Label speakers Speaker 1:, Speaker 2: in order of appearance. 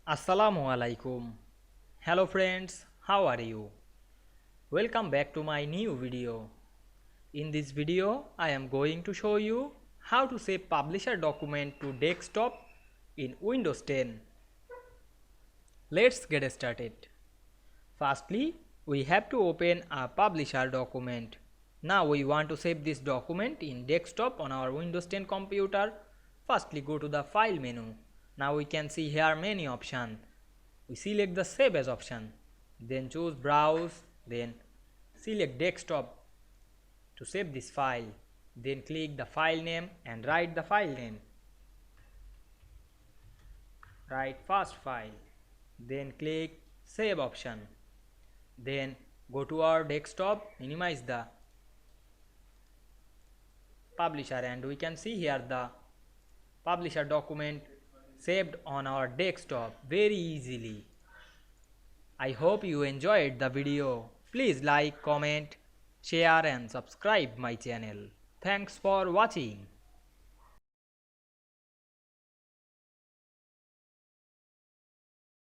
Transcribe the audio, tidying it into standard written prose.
Speaker 1: Assalamu Walaikum. Hello friends, how are you? Welcome back to my new video. In this video, I am going to show you how to save publisher document to desktop in Windows 10. Let's get started. Firstly, we have to open a publisher document. Now we want to save this document in desktop on our Windows 10 computer. Firstly, go to the file menu. Now we can see here many options. We select the save as option, then choose browse, then select desktop to save this file, then click the file name and write the file name. Write first file, then click save option, then go to our desktop, minimize the publisher, and we can see here the publisher document saved on our desktop very easily. I hope you enjoyed the video. Please like, comment, share and subscribe my channel. Thanks for watching.